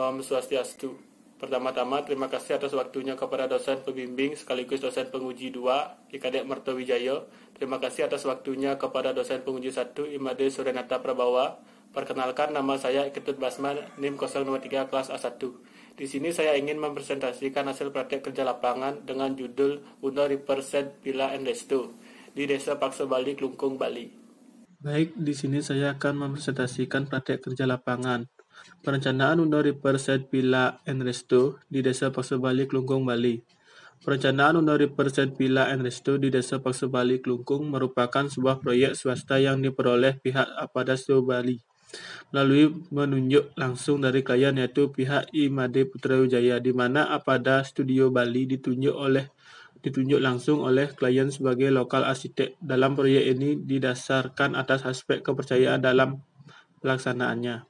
Om Swastiastu. Pertama-tama, terima kasih atas waktunya kepada dosen pembimbing sekaligus dosen penguji 2, Ikadek Merto Wijayo. Terima kasih atas waktunya kepada dosen penguji 1, Imade Surenata Prabawa. Perkenalkan, nama saya Ketut Basman, NIM 023 kelas A1. Di sini saya ingin mempresentasikan hasil praktek kerja lapangan dengan judul Uno Represent Pila and Resto di Desa Pakso Bali, Klungkung, Bali. Baik, di sini saya akan mempresentasikan praktek kerja lapangan. Perencanaan Uno Represent Pila and Resto di Desa Pakso Bali, Klungkung, Bali. Perencanaan Uno Represent Pila and Resto di Desa Pakso Bali, Klungkung merupakan sebuah proyek swasta yang diperoleh pihak Apadasto Bali melalui menunjuk langsung dari klien yaitu pihak Imade Putra Wijaya, di mana Apada Studio Bali ditunjuk langsung oleh klien sebagai lokal arsitek. Dalam proyek ini didasarkan atas aspek kepercayaan dalam pelaksanaannya.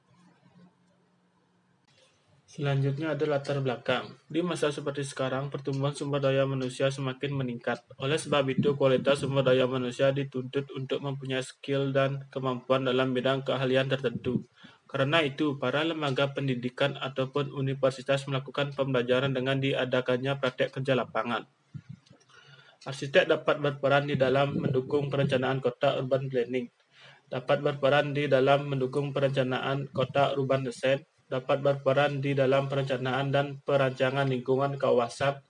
Selanjutnya ada latar belakang. Di masa seperti sekarang, pertumbuhan sumber daya manusia semakin meningkat. Oleh sebab itu, kualitas sumber daya manusia dituntut untuk mempunyai skill dan kemampuan dalam bidang keahlian tertentu. Karena itu, para lembaga pendidikan ataupun universitas melakukan pembelajaran dengan diadakannya praktek kerja lapangan. Arsitek dapat berperan di dalam mendukung perencanaan kota urban planning, dapat berperan di dalam mendukung perencanaan kota urban design, dapat berperan di dalam perencanaan dan perancangan lingkungan kawasan,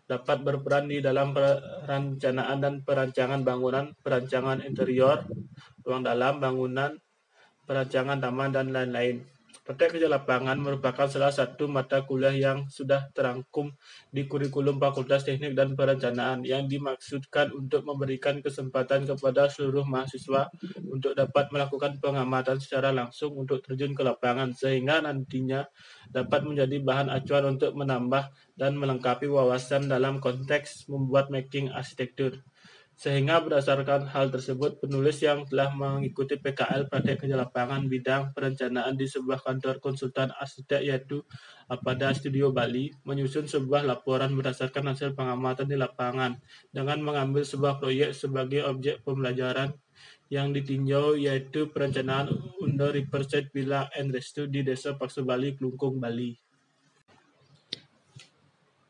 dapat berperan di dalam perencanaan dan perancangan bangunan, perancangan interior, ruang dalam bangunan, perancangan taman, dan lain-lain. Praktek kerja lapangan merupakan salah satu mata kuliah yang sudah terangkum di kurikulum Fakultas Teknik dan Perencanaan yang dimaksudkan untuk memberikan kesempatan kepada seluruh mahasiswa untuk dapat melakukan pengamatan secara langsung untuk terjun ke lapangan, sehingga nantinya dapat menjadi bahan acuan untuk menambah dan melengkapi wawasan dalam konteks membuat making arsitektur. Sehingga berdasarkan hal tersebut, penulis yang telah mengikuti PKL praktek kerja lapangan bidang perencanaan di sebuah kantor konsultan arsitek yaitu Apada Studio Bali menyusun sebuah laporan berdasarkan hasil pengamatan di lapangan dengan mengambil sebuah proyek sebagai objek pembelajaran yang ditinjau yaitu perencanaan Uno Represent Pila and Resto di Desa Pakso Bali, Klungkung, Bali.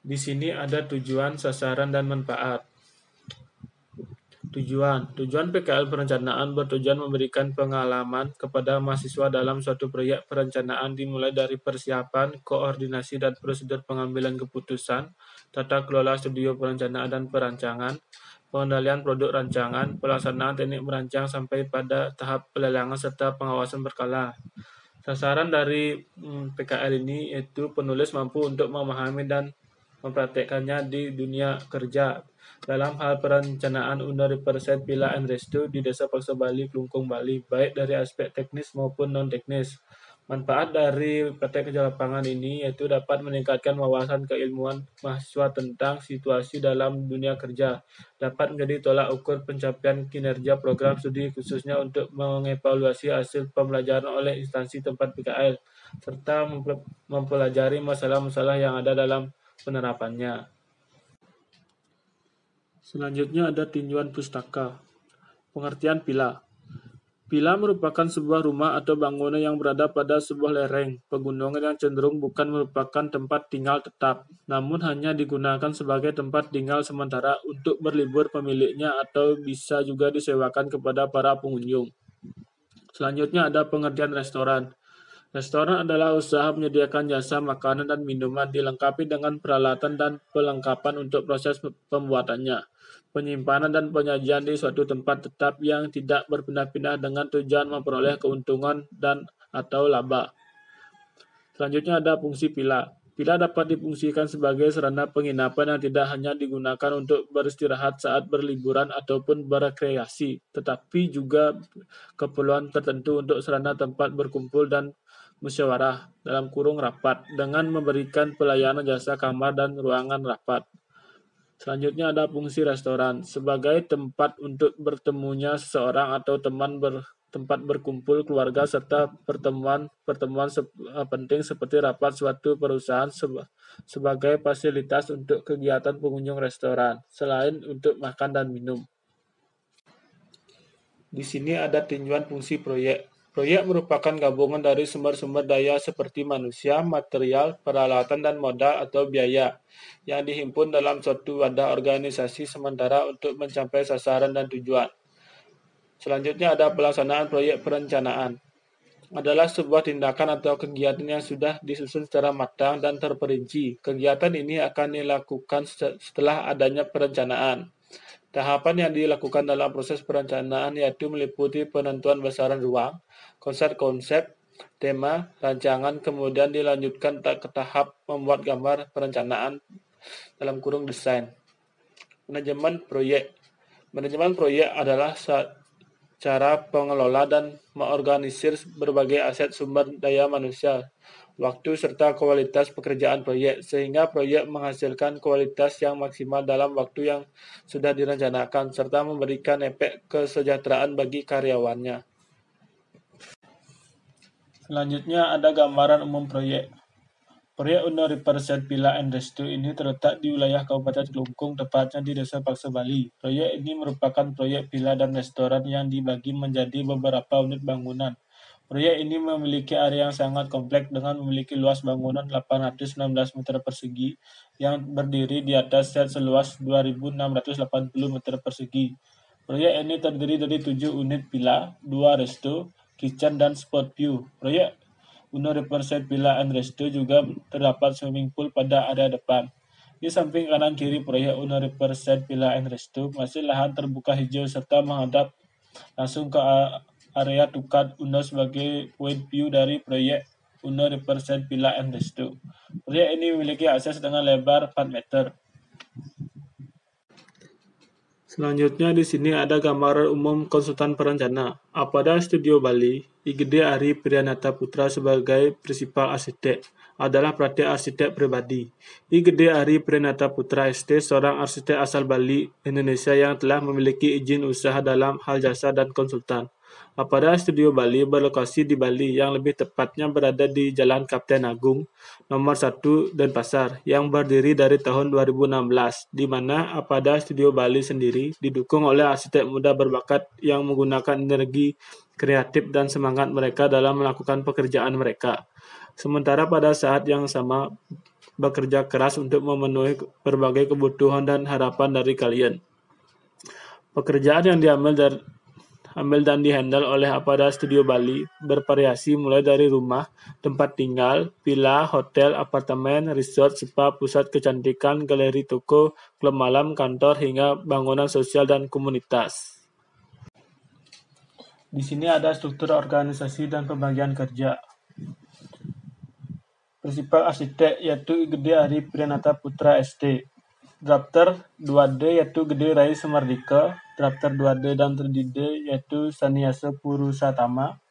Di sini ada tujuan, sasaran, dan manfaat. Tujuan PKL perencanaan bertujuan memberikan pengalaman kepada mahasiswa dalam suatu proyek perencanaan dimulai dari persiapan, koordinasi, dan prosedur pengambilan keputusan, tata kelola studio perencanaan dan perancangan, pengendalian produk rancangan, pelaksanaan teknik merancang sampai pada tahap pelelangan serta pengawasan berkala. Sasaran dari PKL ini yaitu penulis mampu untuk memahami dan mempraktekkannya di dunia kerja. Dalam hal perencanaan Uno Represent Pila and Resto di Desa Pakso Bali, Klungkung, Bali, baik dari aspek teknis maupun non-teknis. Manfaat dari praktek kerja lapangan ini yaitu dapat meningkatkan wawasan keilmuan mahasiswa tentang situasi dalam dunia kerja, dapat menjadi tolak ukur pencapaian kinerja program studi khususnya untuk mengevaluasi hasil pembelajaran oleh instansi tempat PKL, serta mempelajari masalah-masalah yang ada dalam penerapannya. Selanjutnya ada tinjauan pustaka. Pengertian pila. Pila merupakan sebuah rumah atau bangunan yang berada pada sebuah lereng pegunungan yang cenderung bukan merupakan tempat tinggal tetap, namun hanya digunakan sebagai tempat tinggal sementara untuk berlibur pemiliknya atau bisa juga disewakan kepada para pengunjung. Selanjutnya ada pengertian restoran. Restoran adalah usaha menyediakan jasa makanan dan minuman dilengkapi dengan peralatan dan perlengkapan untuk proses pembuatannya, penyimpanan dan penyajian di suatu tempat tetap yang tidak berpindah-pindah dengan tujuan memperoleh keuntungan dan atau laba. Selanjutnya ada fungsi pila. Pila dapat difungsikan sebagai sarana penginapan yang tidak hanya digunakan untuk beristirahat saat berliburan ataupun berekreasi, tetapi juga keperluan tertentu untuk sarana tempat berkumpul dan musyawarah (rapat) dengan memberikan pelayanan jasa kamar dan ruangan rapat. Selanjutnya ada fungsi restoran sebagai tempat untuk bertemunya seseorang atau tempat berkumpul keluarga serta pertemuan penting seperti rapat suatu perusahaan sebagai fasilitas untuk kegiatan pengunjung restoran selain untuk makan dan minum. Di sini ada tinjauan fungsi proyek. Proyek merupakan gabungan dari sumber-sumber daya seperti manusia, material, peralatan, dan modal atau biaya yang dihimpun dalam suatu wadah organisasi sementara untuk mencapai sasaran dan tujuan. Selanjutnya ada pelaksanaan proyek perencanaan. Adalah sebuah tindakan atau kegiatan yang sudah disusun secara matang dan terperinci. Kegiatan ini akan dilakukan setelah adanya perencanaan. Tahapan yang dilakukan dalam proses perencanaan yaitu meliputi penentuan besaran ruang, konsep-konsep, tema, rancangan, kemudian dilanjutkan ke tahap membuat gambar perencanaan (desain). Manajemen proyek. Manajemen proyek adalah cara pengelola dan mengorganisir berbagai aset sumber daya manusia, waktu, serta kualitas pekerjaan proyek, sehingga proyek menghasilkan kualitas yang maksimal dalam waktu yang sudah direncanakan, serta memberikan efek kesejahteraan bagi karyawannya. Selanjutnya ada gambaran umum proyek. Proyek Uno Riverside Villa and Resto ini terletak di wilayah Kabupaten Kelungkung, tepatnya di Desa Paksa Bali. Proyek ini merupakan proyek villa dan restoran yang dibagi menjadi beberapa unit bangunan. Proyek ini memiliki area yang sangat kompleks dengan memiliki luas bangunan 816 meter persegi yang berdiri di atas set seluas 2.680 meter persegi. Proyek ini terdiri dari 7 unit villa, 2 resto, kitchen, dan spot view. Proyek Uno Riverside Villa and Resto juga terdapat swimming pool pada area depan. Di samping kanan kiri proyek Uno Riverside Villa and Resto masih lahan terbuka hijau serta menghadap langsung ke area Tukat Uno sebagai point view dari proyek Uno Riverside Villa and Resto. Proyek ini memiliki akses dengan lebar 4 meter. Selanjutnya di sini ada gambaran umum konsultan perencana. Apada Studio Bali, IGD Ari Priyanata Putra sebagai prinsipal arsitek adalah praktik arsitek pribadi. IGD Ari Priyanata Putra ST seorang arsitek asal Bali, Indonesia yang telah memiliki izin usaha dalam hal jasa dan konsultan. Apada Studio Bali berlokasi di Bali, yang lebih tepatnya berada di Jalan Kapten Agung, nomor 1 Denpasar, yang berdiri dari tahun 2016, di mana Apada Studio Bali sendiri didukung oleh arsitek muda berbakat yang menggunakan energi kreatif dan semangat mereka dalam melakukan pekerjaan mereka. Sementara pada saat yang sama bekerja keras untuk memenuhi berbagai kebutuhan dan harapan dari kalian. Pekerjaan yang diambil dan dihandle oleh Apada Studio Bali bervariasi mulai dari rumah, tempat tinggal, villa, hotel, apartemen, resort, spa, pusat kecantikan, galeri toko, klub malam, kantor, hingga bangunan sosial dan komunitas. Di sini ada struktur organisasi dan pembagian kerja. Prinsipal arsitek yaitu Gede Ari Priyanata Putra ST. Drafter 2D yaitu Gede Rai Semardika. Drafter 2D dan 3D yaitu Saniasa Purusatama.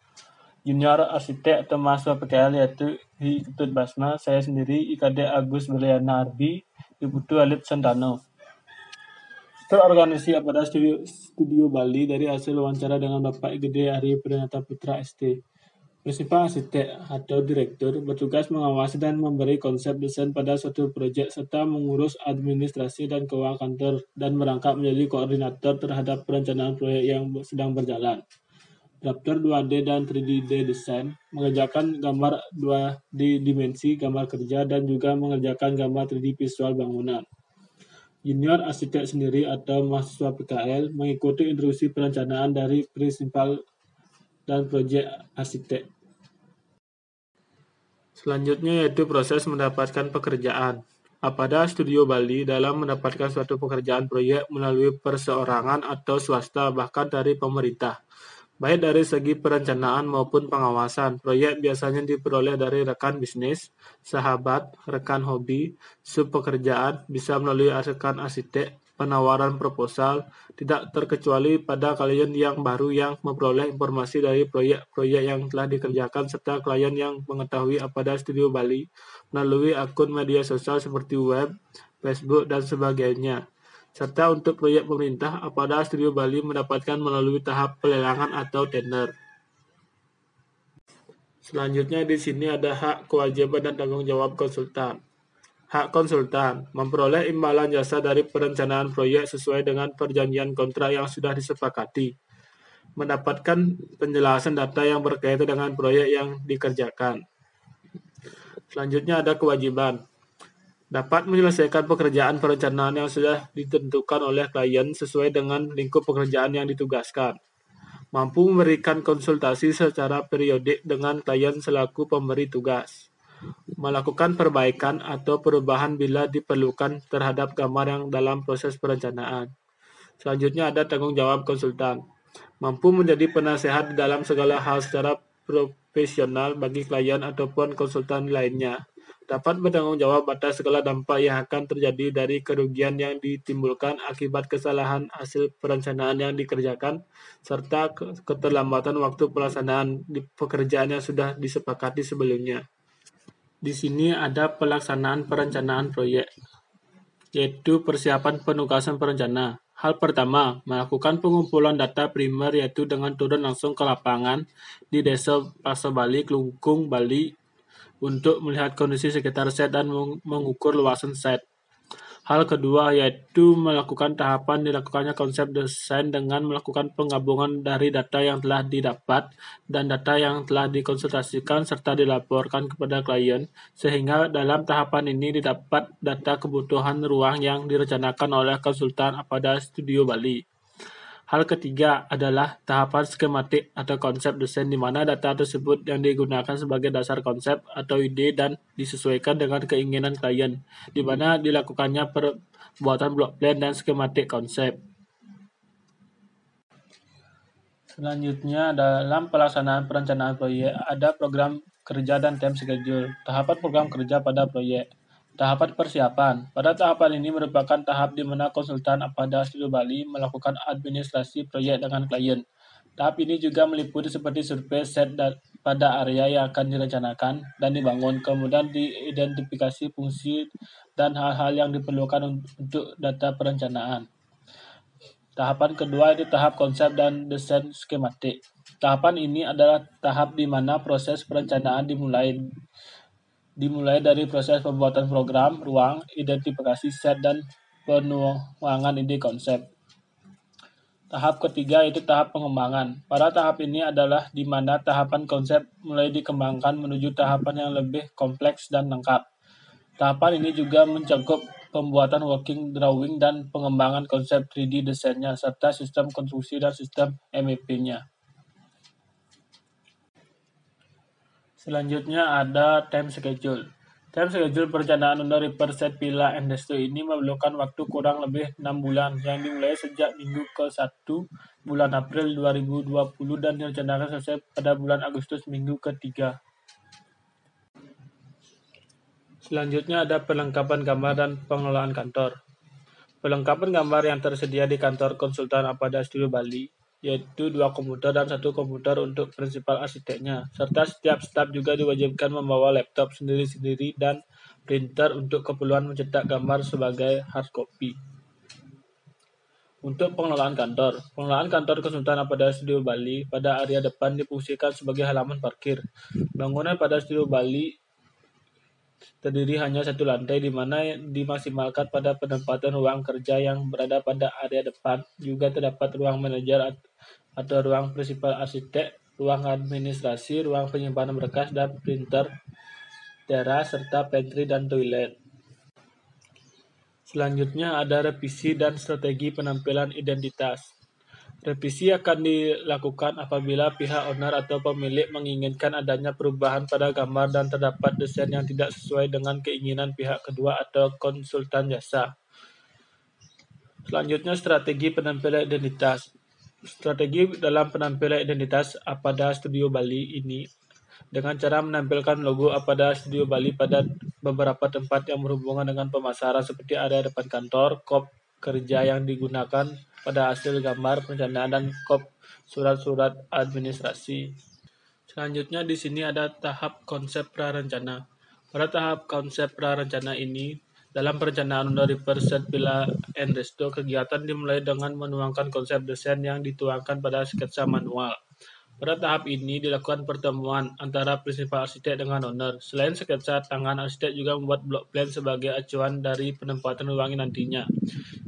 Junior arsitek atau mahasiswa PKL yaitu Hi Ketut Basma, saya sendiri IKD Agus Berliana Arbi, Iputu Alit Santano. Terorganisasi Apada Studio Bali dari hasil wawancara dengan Bapak Gede Ari Priyanata Putra ST. Prinsipal arsitek atau direktur bertugas mengawasi dan memberi konsep desain pada suatu proyek serta mengurus administrasi dan keuangan kantor dan merangkap menjadi koordinator terhadap perencanaan proyek yang sedang berjalan. Drafter 2D dan 3D desain mengerjakan gambar 2D dimensi gambar kerja dan juga mengerjakan gambar 3D visual bangunan. Junior arsitek sendiri atau mahasiswa PKL mengikuti instruksi perencanaan dari prinsipal dan proyek arsitek. Selanjutnya yaitu proses mendapatkan pekerjaan. Apada Studio Bali dalam mendapatkan suatu pekerjaan proyek melalui perseorangan atau swasta bahkan dari pemerintah. Baik dari segi perencanaan maupun pengawasan, proyek biasanya diperoleh dari rekan bisnis, sahabat, rekan hobi, subpekerjaan, bisa melalui rekan arsitek, penawaran proposal, tidak terkecuali pada klien yang baru yang memperoleh informasi dari proyek-proyek yang telah dikerjakan serta klien yang mengetahui Apada Studio Bali melalui akun media sosial seperti web, Facebook, dan sebagainya. Serta untuk proyek pemerintah, Apada Studio Bali mendapatkan melalui tahap pelelangan atau tender. Selanjutnya di sini ada hak, kewajiban, dan tanggung jawab konsultan. Hak konsultan memperoleh imbalan jasa dari perencanaan proyek sesuai dengan perjanjian kontrak yang sudah disepakati. mendapatkan penjelasan data yang berkaitan dengan proyek yang dikerjakan. Selanjutnya ada kewajiban. Dapat menyelesaikan pekerjaan perencanaan yang sudah ditentukan oleh klien sesuai dengan lingkup pekerjaan yang ditugaskan. Mampu memberikan konsultasi secara periodik dengan klien selaku pemberi tugas. Melakukan perbaikan atau perubahan bila diperlukan terhadap gambar yang dalam proses perencanaan. Selanjutnya ada tanggung jawab konsultan. Mampu menjadi penasehat di dalam segala hal secara profesional bagi klien ataupun konsultan lainnya. Dapat bertanggung jawab atas segala dampak yang akan terjadi dari kerugian yang ditimbulkan akibat kesalahan hasil perencanaan yang dikerjakan, serta keterlambatan waktu pelaksanaan di pekerjaan yang sudah disepakati sebelumnya. Di sini ada pelaksanaan perencanaan proyek, yaitu persiapan penugasan perencana. Hal pertama, melakukan pengumpulan data primer yaitu dengan turun langsung ke lapangan di Desa Pasebali, Klungkung, Bali untuk melihat kondisi sekitar set dan mengukur luasan set. Hal kedua yaitu melakukan tahapan dilakukannya konsep desain dengan melakukan penggabungan dari data yang telah didapat dan data yang telah dikonsultasikan serta dilaporkan kepada klien, sehingga dalam tahapan ini didapat data kebutuhan ruang yang direncanakan oleh konsultan pada Studio Bali. Hal ketiga adalah tahapan skematik atau konsep desain di mana data tersebut yang digunakan sebagai dasar konsep atau ide dan disesuaikan dengan keinginan klien, di mana dilakukannya pembuatan block plan dan skematik konsep. Selanjutnya, dalam pelaksanaan perencanaan proyek, ada program kerja dan time schedule. Tahapan program kerja pada proyek. Tahapan persiapan. Pada tahapan ini merupakan tahap di mana konsultan pada Studio Bali melakukan administrasi proyek dengan klien. Tahap ini juga meliputi seperti survei set pada area yang akan direncanakan dan dibangun, kemudian diidentifikasi fungsi dan hal-hal yang diperlukan untuk data perencanaan. Tahapan kedua itu tahap konsep dan desain skematik. Tahapan ini adalah tahap di mana proses perencanaan dimulai dari proses pembuatan program, ruang, identifikasi set, dan penuangan ide konsep. Tahap ketiga itu tahap pengembangan. Pada tahap ini adalah di mana tahapan konsep mulai dikembangkan menuju tahapan yang lebih kompleks dan lengkap. Tahapan ini juga mencakup pembuatan working drawing dan pengembangan konsep 3D desainnya, serta sistem konstruksi dan sistem MEP-nya. Selanjutnya ada time schedule. Time schedule perencanaan under Riverside Villa and Resto ini memerlukan waktu kurang lebih 6 bulan yang dimulai sejak minggu ke-1 bulan April 2020 dan direncanakan selesai pada bulan Agustus minggu ke-3. Selanjutnya ada perlengkapan gambar dan pengelolaan kantor. Perlengkapan gambar yang tersedia di kantor konsultan pada Studio Bali, yaitu 2 komputer dan 1 komputer untuk prinsipal arsiteknya, serta setiap staf juga diwajibkan membawa laptop sendiri-sendiri dan printer untuk keperluan mencetak gambar sebagai hard copy. Untuk pengelolaan kantor konsultan pada Studio Bali pada area depan difungsikan sebagai halaman parkir. Bangunan pada Studio Bali terdiri hanya 1 lantai di mana dimaksimalkan pada penempatan ruang kerja yang berada pada area depan. Juga terdapat ruang manajer atau ruang prinsipal arsitek, ruang administrasi, ruang penyimpanan berkas dan printer, teras, serta pantry dan toilet. Selanjutnya ada revisi dan strategi penampilan identitas. Revisi akan dilakukan apabila pihak owner atau pemilik menginginkan adanya perubahan pada gambar dan terdapat desain yang tidak sesuai dengan keinginan pihak kedua atau konsultan jasa. Selanjutnya strategi penampilan identitas. Strategi dalam penampilan identitas pada Studio Bali ini dengan cara menampilkan logo pada Studio Bali pada beberapa tempat yang berhubungan dengan pemasaran seperti area depan kantor, kop kerja yang digunakan pada hasil gambar perencanaan dan kop surat-surat administrasi. Selanjutnya di sini ada tahap konsep prarencana. Pada tahap konsep prarencana ini, dalam perencanaan under Riverside Villa and Resto, kegiatan dimulai dengan menuangkan konsep desain yang dituangkan pada sketsa manual. Pada tahap ini dilakukan pertemuan antara prinsipal arsitek dengan owner. Selain sketsa tangan, arsitek juga membuat block plan sebagai acuan dari penempatan ruang nantinya.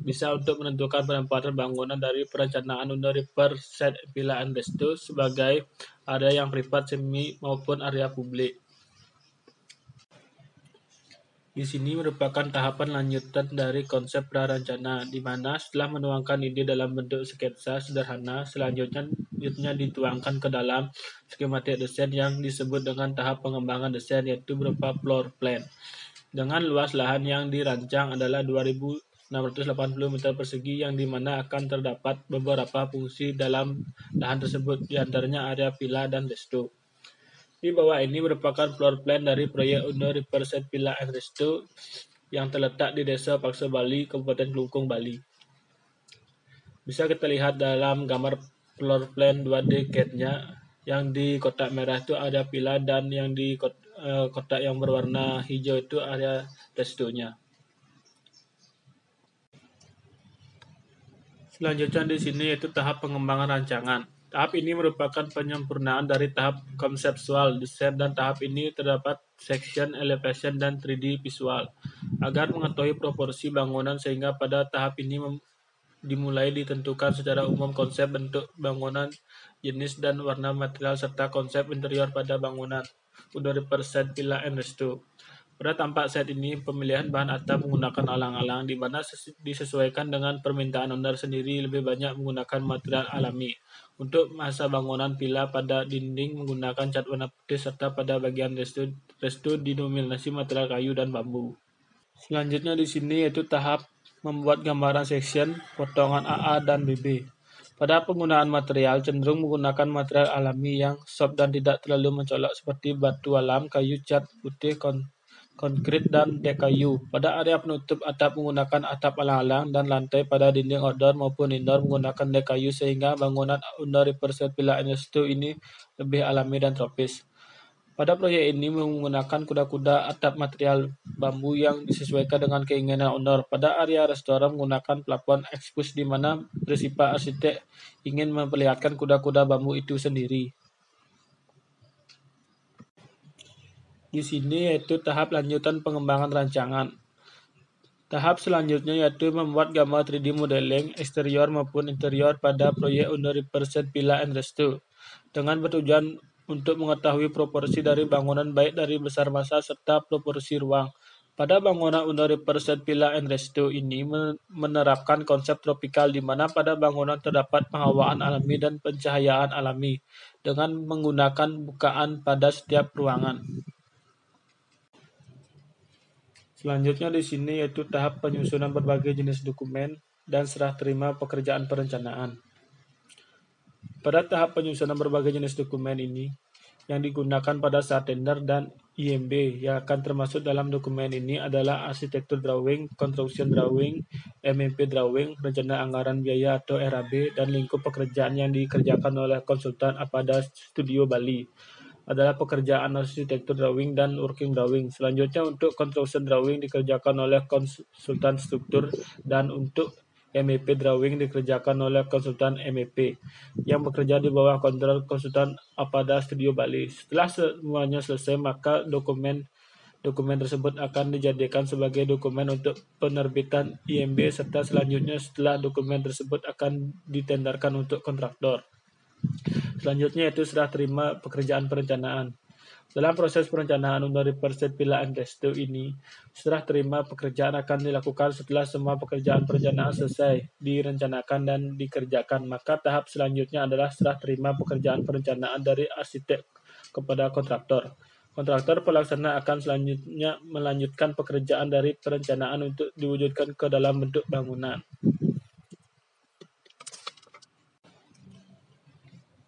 Bisa untuk menentukan penempatan bangunan dari perencanaan owner per set villa and resto sebagai area yang privat, semi maupun area publik. Di sini merupakan tahapan lanjutan dari konsep prarencana, di mana setelah menuangkan ide dalam bentuk sketsa sederhana, selanjutnya dituangkan ke dalam skematik desain yang disebut dengan tahap pengembangan desain, yaitu berupa floor plan. Dengan luas lahan yang dirancang adalah 2.680 meter persegi, yang dimana akan terdapat beberapa fungsi dalam lahan tersebut, diantaranya area villa dan resto. Di bawah ini merupakan floor plan dari proyek Uno Riverside Villa and Resto yang terletak di Desa Paksa Bali, Kabupaten Kelungkung, Bali. Bisa kita lihat dalam gambar floor plan 2D CAD-nya, yang di kotak merah itu area villa dan yang di kotak yang berwarna hijau itu area restonya. Selanjutnya di sini yaitu tahap pengembangan rancangan. Tahap ini merupakan penyempurnaan dari tahap konseptual desain, dan tahap ini terdapat section, elevation, dan 3D visual. Agar mengetahui proporsi bangunan, sehingga pada tahap ini dimulai ditentukan secara umum konsep bentuk bangunan, jenis dan warna material, serta konsep interior pada bangunan. Udah represent villa and resto. Pada tampak set ini, pemilihan bahan atap menggunakan alang-alang, di mana disesuaikan dengan permintaan owner sendiri lebih banyak menggunakan material alami. Untuk masa bangunan villa, pada dinding menggunakan cat warna putih, serta pada bagian resto didominasi material kayu dan bambu. Selanjutnya di sini yaitu tahap membuat gambaran section, potongan AA dan BB. Pada penggunaan material, cenderung menggunakan material alami yang soft dan tidak terlalu mencolok seperti batu alam, kayu cat putih, konkrit, dan dek kayu. Pada area penutup atap menggunakan atap alang-alang, dan lantai pada dinding outdoor maupun indoor menggunakan dek kayu, sehingga bangunan outdoor represent villa and resto ini lebih alami dan tropis. Pada proyek ini menggunakan kuda-kuda atap material bambu yang disesuaikan dengan keinginan owner. Pada area restoran menggunakan plafon ekspos, di mana prinsipal arsitek ingin memperlihatkan kuda-kuda bambu itu sendiri. Di sini yaitu tahap lanjutan pengembangan rancangan. Tahap selanjutnya yaitu membuat gambar 3D modeling eksterior maupun interior pada proyek Uno Riverside Villa and Resto, dengan bertujuan untuk mengetahui proporsi dari bangunan baik dari besar masa serta proporsi ruang. Pada bangunan Uno Riverside Villa and Resto ini menerapkan konsep tropikal, di mana pada bangunan terdapat penghawaan alami dan pencahayaan alami dengan menggunakan bukaan pada setiap ruangan. Selanjutnya di sini yaitu tahap penyusunan berbagai jenis dokumen dan serah terima pekerjaan perencanaan. Pada tahap penyusunan berbagai jenis dokumen ini, yang digunakan pada saat tender dan IMB, yang akan termasuk dalam dokumen ini adalah arsitektur drawing, construction drawing, MEP drawing, rencana anggaran biaya atau RAB, dan lingkup pekerjaan yang dikerjakan oleh konsultan Apada Studio Bali adalah pekerjaan arsitektur drawing dan working drawing. Selanjutnya untuk construction drawing dikerjakan oleh konsultan struktur, dan untuk MEP drawing dikerjakan oleh konsultan MEP yang bekerja di bawah kontrol konsultan Apada Studio Bali. Setelah semuanya selesai, maka dokumen tersebut akan dijadikan sebagai dokumen untuk penerbitan IMB, serta selanjutnya setelah dokumen tersebut akan ditenderkan untuk kontraktor. Selanjutnya yaitu serah terima pekerjaan perencanaan. Dalam proses perencanaan Uno Riverside Villa and Resto ini, serah terima pekerjaan akan dilakukan setelah semua pekerjaan perencanaan selesai direncanakan dan dikerjakan. Maka tahap selanjutnya adalah serah terima pekerjaan perencanaan dari arsitek kepada kontraktor. Kontraktor pelaksana akan selanjutnya melanjutkan pekerjaan dari perencanaan untuk diwujudkan ke dalam bentuk bangunan.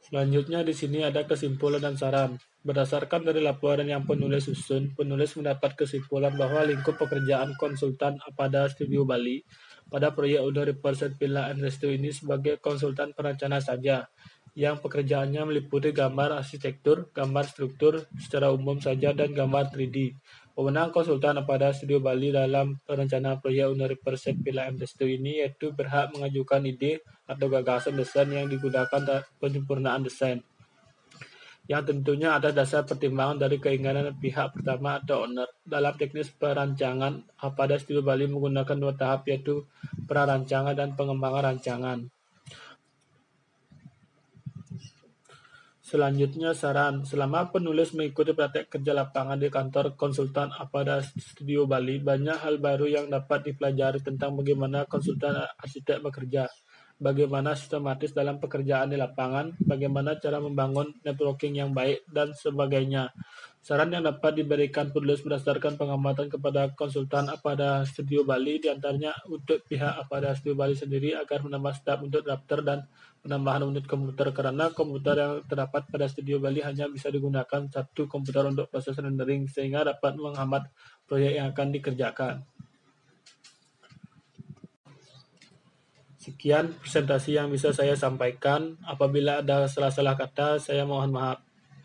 Selanjutnya di sini ada kesimpulan dan saran. Berdasarkan dari laporan yang penulis susun, penulis mendapat kesimpulan bahwa lingkup pekerjaan konsultan Apada Studio Bali pada proyek Uno Riverside Villa and Resto ini sebagai konsultan perencana saja, yang pekerjaannya meliputi gambar arsitektur, gambar struktur secara umum saja, dan gambar 3D. Wewenang konsultan Apada Studio Bali dalam perencanaan proyek Uno Riverside Villa and Resto ini yaitu berhak mengajukan ide atau gagasan desain yang digunakan penyempurnaan desain. yang tentunya atas dasar pertimbangan dari keinginan pihak pertama atau owner. Dalam teknis perancangan, Apada Studio Bali menggunakan 2 tahap, yaitu prarancangan dan pengembangan rancangan. Selanjutnya, saran. Selama penulis mengikuti praktek kerja lapangan di kantor konsultan Apada Studio Bali, banyak hal baru yang dapat dipelajari tentang bagaimana konsultan arsitek bekerja, bagaimana sistematis dalam pekerjaan di lapangan, bagaimana cara membangun networking yang baik, dan sebagainya. Saran yang dapat diberikan penulis berdasarkan pengamatan kepada konsultan Apada Studio Bali, diantaranya untuk pihak Apada Studio Bali sendiri agar menambah staf untuk daftar dan penambahan unit komputer, karena komputer yang terdapat pada Studio Bali hanya bisa digunakan satu komputer untuk proses rendering, sehingga dapat menghambat proyek yang akan dikerjakan. Sekian presentasi yang bisa saya sampaikan. Apabila ada salah-salah kata, saya mohon maaf.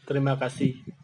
Terima kasih.